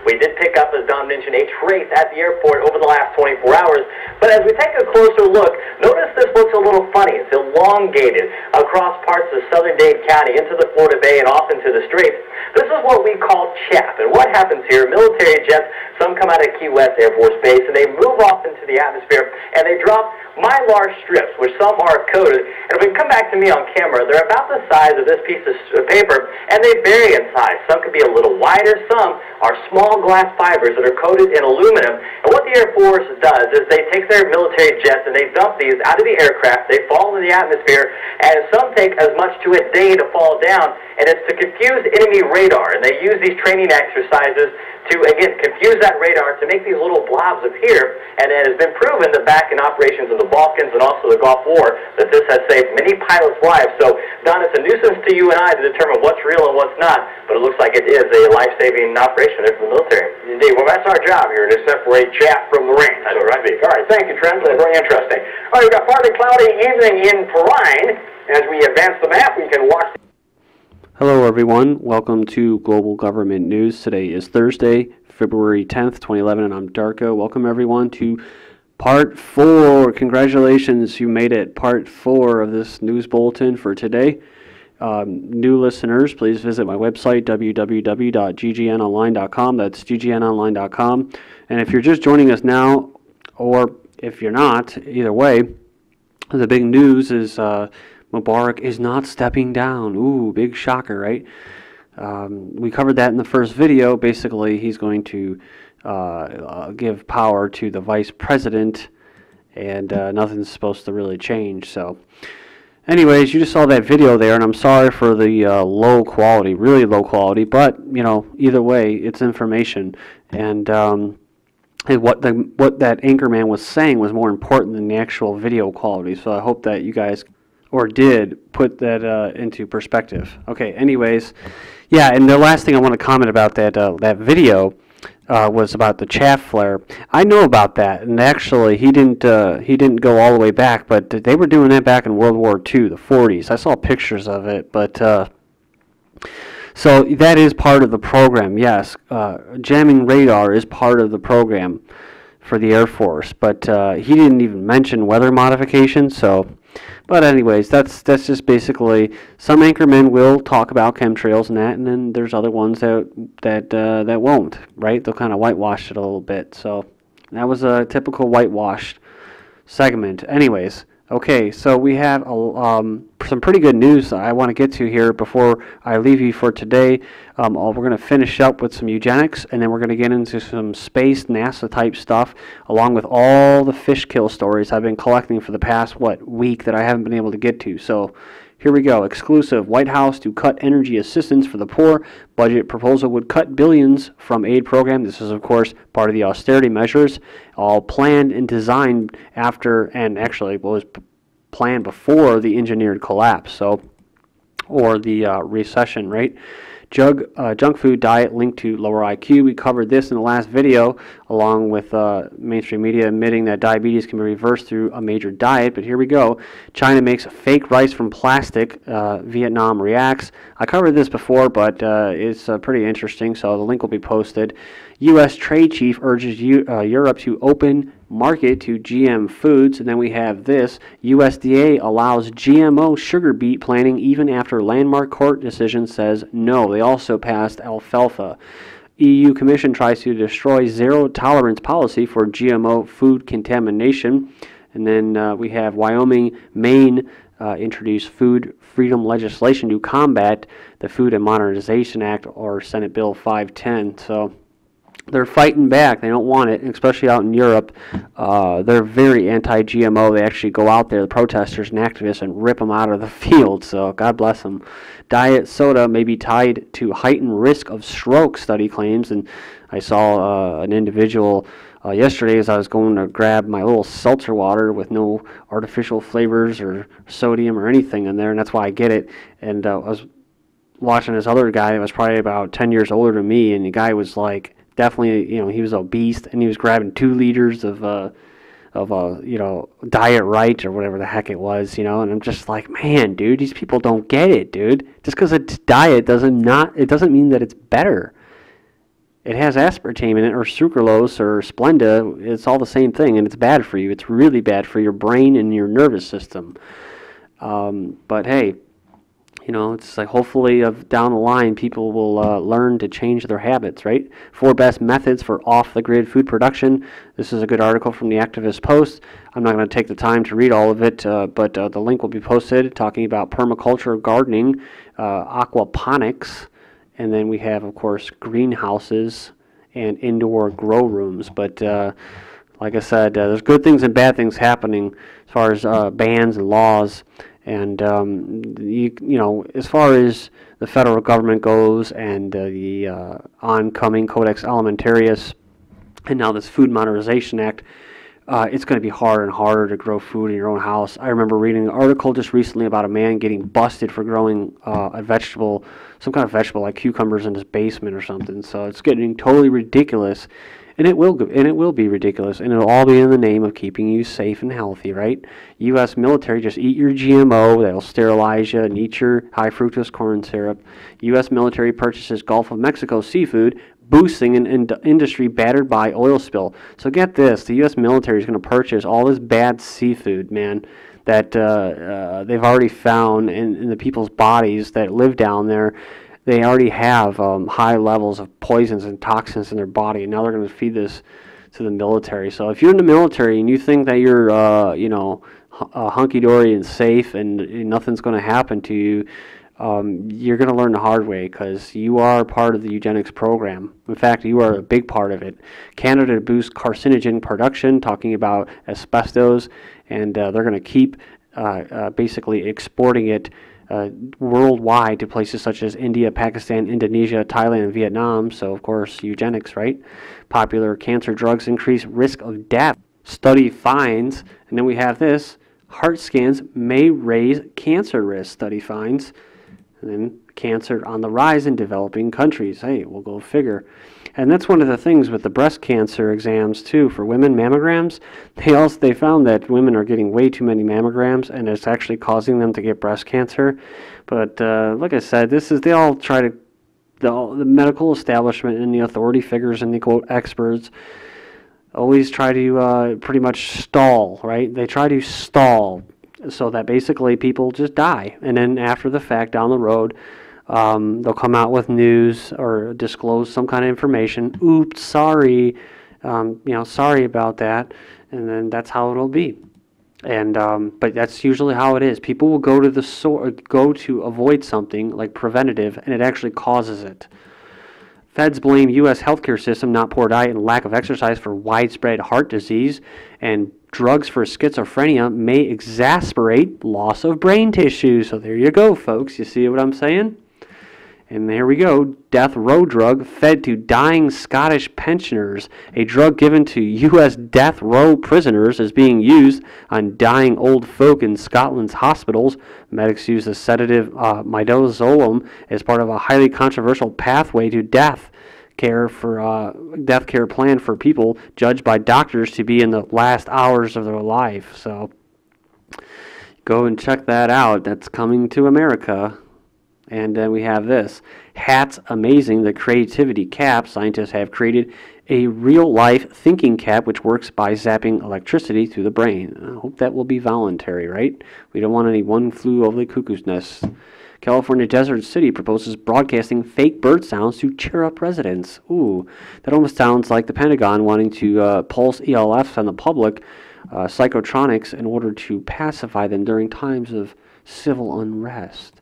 We did pick up, as Don mentioned, a trace at the airport over the last 24 hours. But as we take a closer look, notice this looks a little funny. It's elongated across parts of southern Dade County into the Florida Bay and off into the Straits. This is what we call chaff. And what happens here, military jets, some come out of Key West Air Force Base, and they move off into the atmosphere, and they drop mylar strips, which some are coated. And if we come back to me on camera, they're about the size of this piece of paper, and they vary in size. Some could be a little wider, some are small glass fibers that are coated in aluminum. And what the Air Force does is they take their military jets and they dump these out of the aircraft. They fall into the atmosphere, and some take as much to a day to fall down, and it's to confuse enemy radar. And they use these training exercises to, again, confuse that radar to make these little blobs appear. And it has been proven that back in operations in the Balkans and also the Gulf War that this has saved many pilots' lives. So, Don, it's a nuisance to you and I to determine what's real and what's not, but it looks like it is a life-saving operation there for the military. Indeed. Well, that's our job here, to separate chaff from the rain. That's right. All right, thank you, Trent. That's very interesting. All right, we've got partly cloudy evening in Perrine. As we advance the map, we can watch. Hello everyone, welcome to Global Government News. Today is Thursday, February 10th, 2011, and I'm Darko. Welcome everyone to Part 4. Congratulations, you made it. Part 4 of this news bulletin for today. New listeners, please visit my website, www.ggnonline.com. That's ggnonline.com. And if you're just joining us now, or if you're not, either way, the big news is Mubarak is not stepping down. Ooh, big shocker, right? We covered that in the first video. Basically, he's going to give power to the vice president, and nothing's supposed to really change. So, anyways, you just saw that video there, and I'm sorry for the low quality, really low quality. But you know, either way, it's information, and what that anchorman was saying was more important than the actual video quality. So I hope that you guys, or did, put that into perspective. Okay, anyways, yeah, and the last thing I want to comment about that video was about the chaff flare. I know about that, and actually he didn't go all the way back, but they were doing that back in World War II, the 40s. I saw pictures of it, but so that is part of the program, yes. Jamming radar is part of the program for the Air Force, but he didn't even mention weather modification, so. But anyways, that's just basically, some anchormen will talk about chemtrails and that, and then there's other ones that won't, right? They'll kind of whitewash it a little bit. So that was a typical whitewashed segment. Anyways, okay, so we have some pretty good news I want to get to here before I leave you for today. We're going to finish up with some eugenics, and then we're going to get into some space NASA type stuff, along with all the fish kill stories I've been collecting for the past week that I haven't been able to get to. So here we go. Exclusive: White House to cut energy assistance for the poor. Budget proposal would cut billions from aid program. This is, of course, part of the austerity measures, all planned and designed after, and actually was planned before the engineered collapse, so, or the recession, right? Junk food diet linked to lower IQ. We covered this in the last video, along with mainstream media admitting that diabetes can be reversed through a major diet. But here we go. China makes fake rice from plastic. Vietnam reacts. I covered this before, but it's pretty interesting, so the link will be posted. U.S. trade chief urges Europe to open market to GM foods. And then we have this: USDA allows GMO sugar beet planting even after landmark court decision says no. They also passed alfalfa. EU Commission tries to destroy zero tolerance policy for GMO food contamination. And then we have Wyoming, Maine introduce food freedom legislation to combat the Food and Modernization Act, or Senate Bill 510. So they're fighting back. They don't want it, especially out in Europe. They're very anti-GMO. They actually go out there, the protesters and activists, and rip them out of the field. So God bless them. Diet soda may be tied to heightened risk of stroke, study claims. And I saw an individual yesterday as I was going to grab my little seltzer water with no artificial flavors or sodium or anything in there, and that's why I get it. And I was watching this other guy that was probably about 10 years older than me, and the guy was like, definitely, you know, he was obese, and he was grabbing 2 liters of you know, Diet Right or whatever the heck it was, you know, and I'm just like, man, dude, these people don't get it, dude. Just because it's diet doesn't mean that it's better. it has aspartame in it, or sucralose, or Splenda. It's all the same thing, and it's bad for you. It's really bad for your brain and your nervous system. But hey, you know, it's like hopefully down the line people will learn to change their habits, right? 4 best methods for off-the-grid food production. This is a good article from the Activist Post. I'm not going to take the time to read all of it, but the link will be posted talking about permaculture, gardening, aquaponics, and then we have, of course, greenhouses and indoor grow rooms. But like I said, there's good things and bad things happening as far as bans and laws. And, you know, as far as the federal government goes and the oncoming Codex Alimentarius and now this Food Modernization Act, it's going to be harder and harder to grow food in your own house. I remember reading an article just recently about a man getting busted for growing a vegetable, some kind of vegetable like cucumbers in his basement or something. So it's getting totally ridiculous. And it will be ridiculous, and it'll all be in the name of keeping you safe and healthy, right? U.S. military, just eat your GMO, that'll sterilize you, and eat your high fructose corn syrup. U.S. military purchases Gulf of Mexico seafood, boosting an industry battered by oil spill. So get this, the U.S. military is going to purchase all this bad seafood, man, that they've already found in the people's bodies that live down there. They already have high levels of poisons and toxins in their body, and now they're going to feed this to the military. So if you're in the military and you think that you're, you know, hunky-dory and safe and nothing's going to happen to you, you're going to learn the hard way, because you are part of the eugenics program. In fact, you are a big part of it. Canada boosts carcinogen production, talking about asbestos, and they're going to keep basically exporting it worldwide to places such as India, Pakistan, Indonesia, Thailand, and Vietnam. So, of course, eugenics, right? Popular cancer drugs increase risk of death. Study finds, and then we have this, heart scans may raise cancer risk, study finds. And then cancer on the rise in developing countries. Hey, we'll go figure. And that's one of the things with the breast cancer exams too for women, mammograms. They found that women are getting way too many mammograms, and it's actually causing them to get breast cancer. But like I said, they all try to, the medical establishment and the authority figures and the quote experts always try to pretty much stall, right? They try to stall so that basically people just die, and then after the fact down the road, they'll come out with news or disclose some kind of information. Oops, sorry, sorry about that, and then that's how it'll be. And but that's usually how it is. People will go to go to avoid something like preventative, and it actually causes it. Feds blame U.S. healthcare system, not poor diet and lack of exercise, for widespread heart disease, and drugs for schizophrenia may exacerbate loss of brain tissue. So there you go, folks. You see what I'm saying? And there we go, death row drug fed to dying Scottish pensioners. A drug given to U.S. death row prisoners is being used on dying old folk in Scotland's hospitals. Medics use the sedative midazolam as part of a highly controversial pathway to death care plan for people judged by doctors to be in the last hours of their life. So go and check that out. That's coming to America. And then we have this. Hats Amazing, the creativity cap. Scientists have created a real-life thinking cap which works by zapping electricity through the brain. I hope that will be voluntary, right? We don't want any one flew over the cuckoo's nest. California Desert City proposes broadcasting fake bird sounds to cheer up residents. Ooh, that almost sounds like the Pentagon wanting to pulse ELFs on the public, psychotronics, in order to pacify them during times of civil unrest.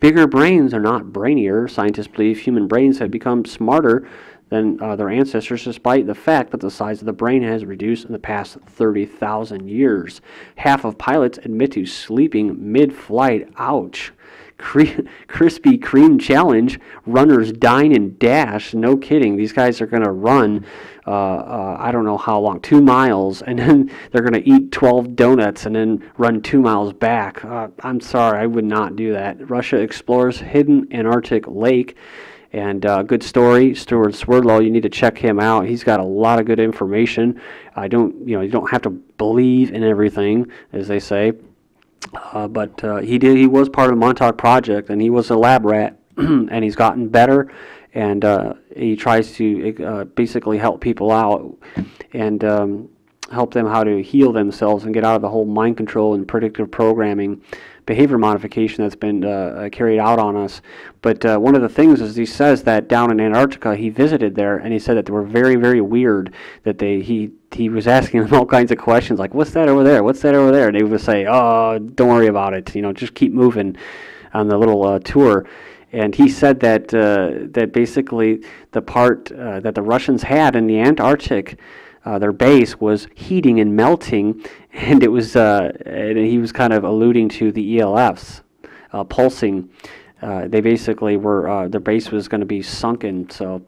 Bigger brains are not brainier. Scientists believe human brains have become smarter than their ancestors, despite the fact that the size of the brain has reduced in the past 30,000 years. Half of pilots admit to sleeping mid-flight. Ouch. Krispy Kreme challenge. Runners dine and dash. No kidding. These guys are going to run, I don't know how long, 2 miles, and then they're going to eat 12 donuts and then run 2 miles back. I'm sorry, I would not do that. Russia explores hidden Antarctic lake. And good story, Stuart Swerdlow. You need to check him out. He's got a lot of good information. You don't have to believe in everything, as they say. But he was part of the Montauk Project, and he was a lab rat, and he's gotten better. and he tries to basically help people out and help them how to heal themselves and get out of the whole mind control and predictive programming behavior modification that's been carried out on us. But one of the things is he says that down in Antarctica, he visited there, and he said that they were very, very weird, that he was asking them all kinds of questions, like, what's that over there? What's that over there? And they would say, oh, don't worry about it. Just keep moving on the little tour. And he said that that basically the part that the Russians had in the Antarctic, their base was heating and melting, and it was and he was kind of alluding to the ELFs pulsing. They basically were their base was going to be sunken. So,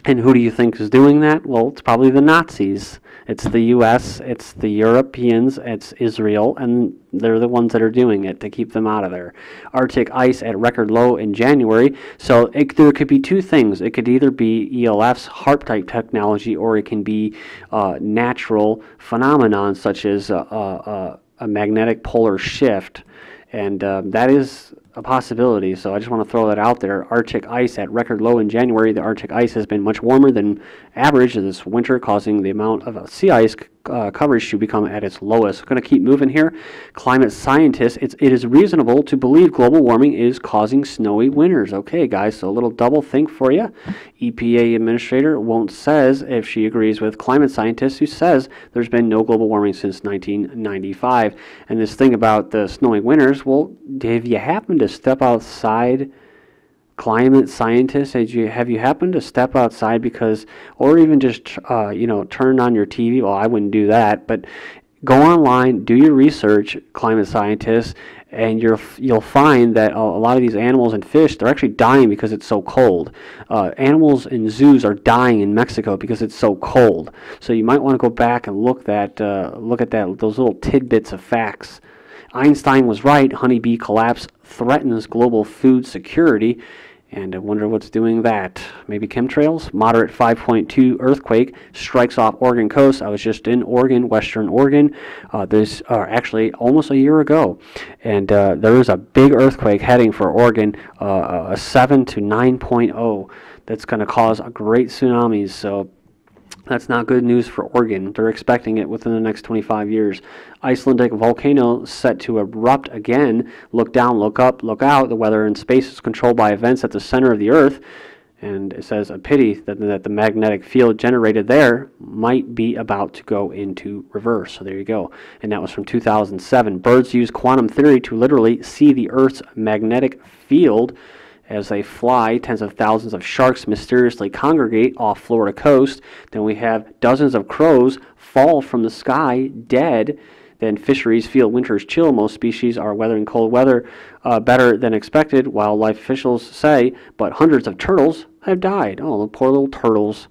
and who do you think is doing that? Well, it's probably the Nazis. It's the U.S., it's the Europeans, it's Israel, and they're the ones that are doing it to keep them out of there. Arctic ice at record low in January. So there could be two things. It could either be ELF's HARP-type technology, or it can be natural phenomenon such as a magnetic polar shift. And that is a possibility, so I just want to throw that out there. Arctic ice at record low in January. The Arctic ice has been much warmer than average this winter, causing the amount of sea ice coverage to become at its lowest. Going to keep moving here. Climate scientists, it is reasonable to believe global warming is causing snowy winters. Okay, guys, so a little double think for you. EPA administrator won't says if she agrees with climate scientists who says there's been no global warming since 1995. And this thing about the snowy winters, well, have you happened to step outside? Climate scientists, have you happened to step outside because, or even just turn on your TV? Well, I wouldn't do that, but go online, do your research, climate scientists, and you'll find that a lot of these animals and fish, they're actually dying because it's so cold. Animals in zoos are dying in Mexico because it's so cold. So you might want to go back and look at those little tidbits of facts. Einstein was right. Honeybee collapse threatens global food security. And I wonder what's doing that. Maybe chemtrails? Moderate 5.2 earthquake strikes off Oregon coast. I was just in Oregon, Western Oregon, this actually almost a year ago. And there is a big earthquake heading for Oregon, a 7 to 9.0 that's going to cause a great tsunamis. So that's not good news for Oregon. They're expecting it within the next 25 years. Icelandic volcano set to erupt again. Look down, look up, look out. The weather in space is controlled by events at the center of the Earth. And it says a pity that the magnetic field generated there might be about to go into reverse. So there you go. And that was from 2007. Birds use quantum theory to literally see the Earth's magnetic field. As they fly, tens of thousands of sharks mysteriously congregate off Florida coast. Then we have dozens of crows fall from the sky dead. Then fisheries feel winter's chill. Most species are weathering cold weather better than expected, wildlife officials say. But hundreds of turtles have died. Oh, the poor little turtles.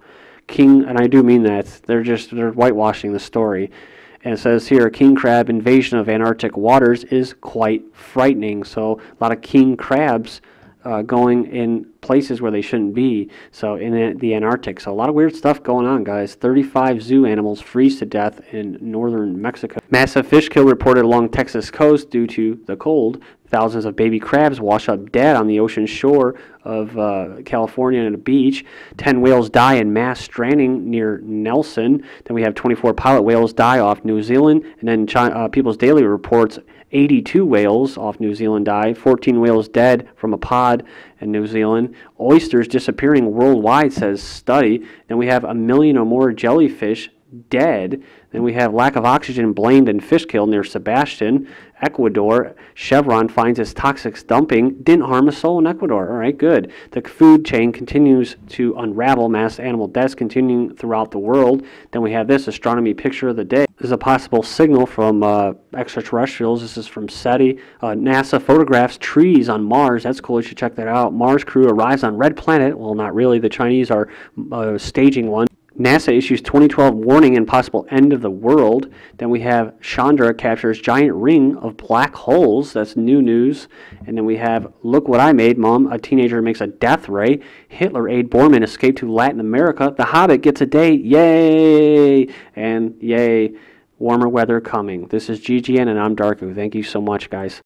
And I do mean that. They're whitewashing the story. And it says here, king crab invasion of Antarctic waters is quite frightening. So a lot of king crabs going in places where they shouldn't be, so in the Antarctic. So a lot of weird stuff going on, guys. 35 zoo animals freeze to death in northern Mexico. Massive fish kill reported along Texas coast due to the cold. Thousands of baby crabs wash up dead on the ocean shore of California and a beach. 10 whales die in mass stranding near Nelson. Then we have 24 pilot whales die off New Zealand. And then People's Daily reports 82 whales off New Zealand die. 14 whales dead from a pod in New Zealand. Oysters disappearing worldwide, says study. Then we have 1 million or more jellyfish dead. Then we have lack of oxygen blamed in fish kill near Sebastian, Ecuador. Chevron finds its toxics dumping didn't harm a soul in Ecuador. All right, good. The food chain continues to unravel. Mass animal deaths continuing throughout the world. Then we have this astronomy picture of the day. This is a possible signal from extraterrestrials. This is from SETI. NASA photographs trees on Mars. That's cool. You should check that out. Mars crew arrives on Red Planet. Well, not really. The Chinese are staging one. NASA issues 2012 warning and possible end of the world. Then we have Chandra captures giant ring of black holes. That's new news. And then we have look what I made, Mom. A teenager makes a death ray. Hitler aide Bormann escaped to Latin America. The Hobbit gets a date. Yay! And yay, warmer weather coming. This is GGN and I'm Darku. Thank you so much, guys.